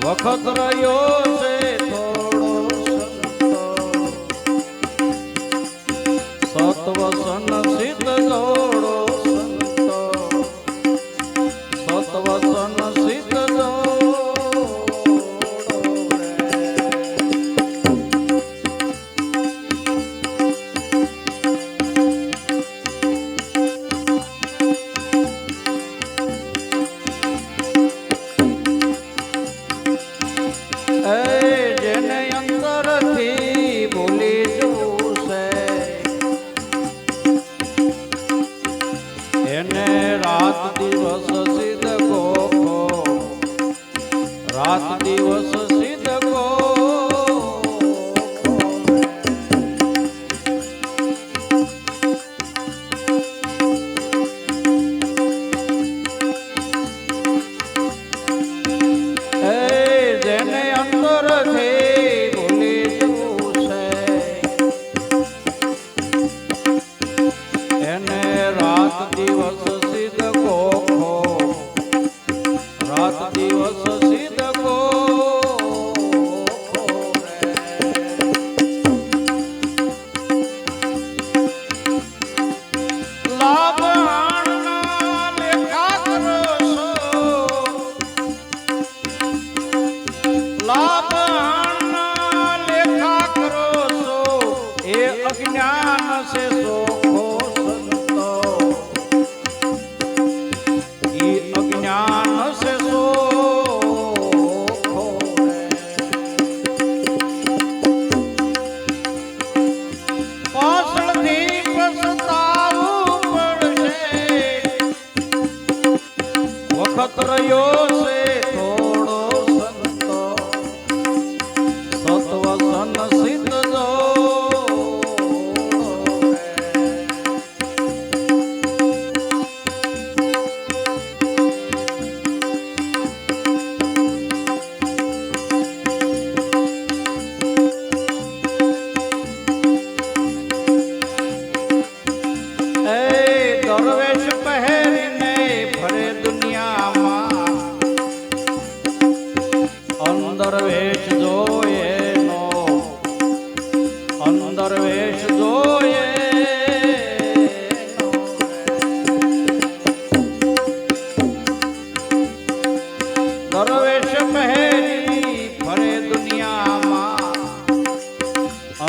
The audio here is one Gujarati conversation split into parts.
વખત રહ્યો છે થોડો સંતો, સત્વસન સિદ્ધ જોડો સંતો, સત્વસન સિદ્ધ જોડો. જેને અંતરથી ભૂલી જવું છે એને રાત દિવસ સિદ્ધ ગોખો, રાત દિવસ સિદ્ધ ગોખો. જેને અંતરથી ભૂલી જવું છે એને રાત દિવસ સિદ્ધ ગોખો, રાત દિવસ સિદ્ધ ગોખો. લાભ આણના લેખા કરો છો, લાભ આણના લેખા કરો છો એ અજ્ઞાન છે સોખો સંતો, એ અજ્ઞાન છે સોખો. પાછળથી પછતાવું પડશે, વખત રહ્યો છે થોડો સંતો, સત્વસન સિદ્ધ જોડો. દરવેશ પહેરીને ફરે દુનિયામાં, અંદર વેશ જોઈએ નો, અંદર વેશ જોઈએ નો. દરવેશ પહેરી ફરે દુનિયામાં,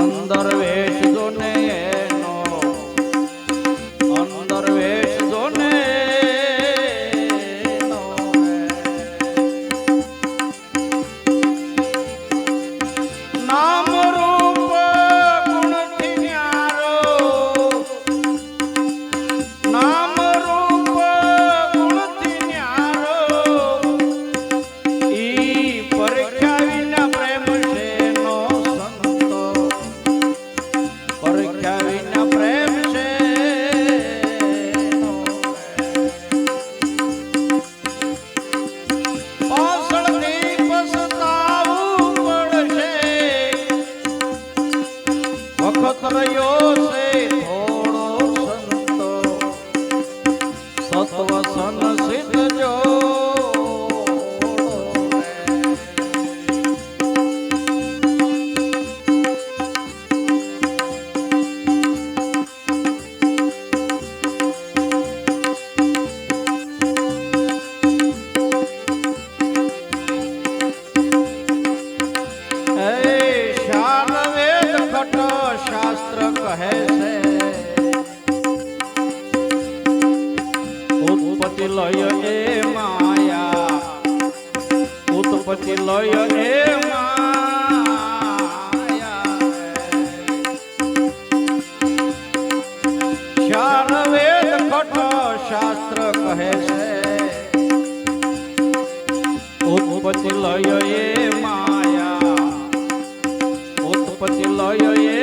અંદર વેશ જોને નો, અંદર વેશ જોને નો. નામ રૂપ ગુણથી ન્યારો, નામ રૂપ ગુણથી ન્યારો, ઈ પરીક્ષા વિના પ્રેમ છે નો સંતો, પરીક્ષા વિના પ્રેમ છે નો. પાછળથી પછતાવું પડશે, વખત રહ્યો છે થોડો સંતો, સત્વસન સિદ્ધ જોડો. શાન વેદ ખટ શાસ્ત્ર કહે છે, ઉત્પત્તિ લય એ માયા, ઉત્પત્તિ લય એ માયા. શાન વેદ ખટ શાસ્ત્ર કહે છે, ઉત્પત્તિ લય એ માયા, ઉત્પત્તિ લય એ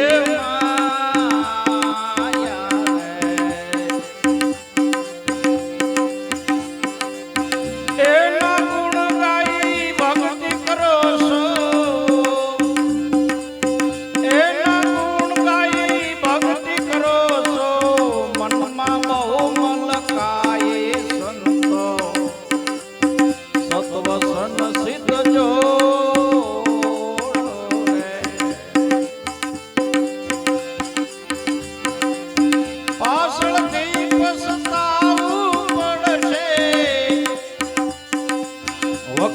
એના ગુણ ગાઈ ભક્તિ કરો છો, એના ગુણ ગાઈ ભક્તિ કરો છો, મનમાં બહુ મલકાય સંતો, સત્વસન સિદ્ધ જો.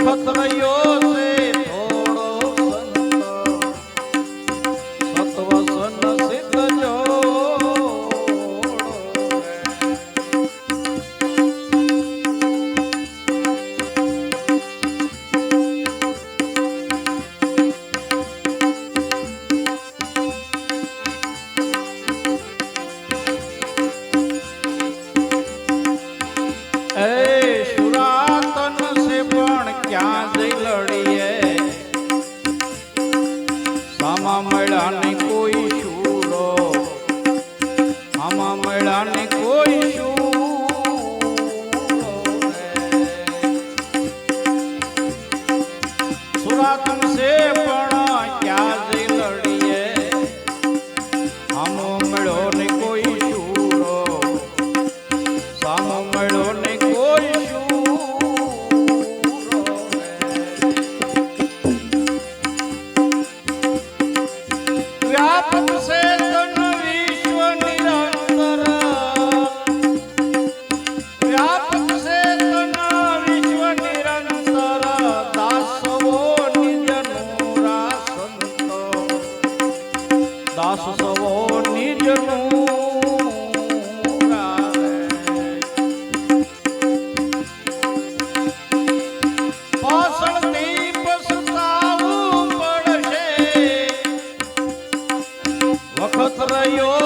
વખત રહ્યો છે થોડો સંત સત્વસન સિદ્ધ જોડો મળાને કોઈ શૂરો આમાં મળાને કોઈ શૂરો સુરા તુમસે પણ ક્યાં જઈ લડીએ આમો મળ્યો ને કોઈ શૂરો સામો મળ્યો ને કોઈ વ્યાપક છે તન વિશ્વ નિરંતર વ્યાપક છે તન વિશ્વ નિરંતર દાસવો નિજ નુરા સંતો દાસવો નિજ નુરા પાછળથી પસ્તાવું પડશે વખત રહ્યો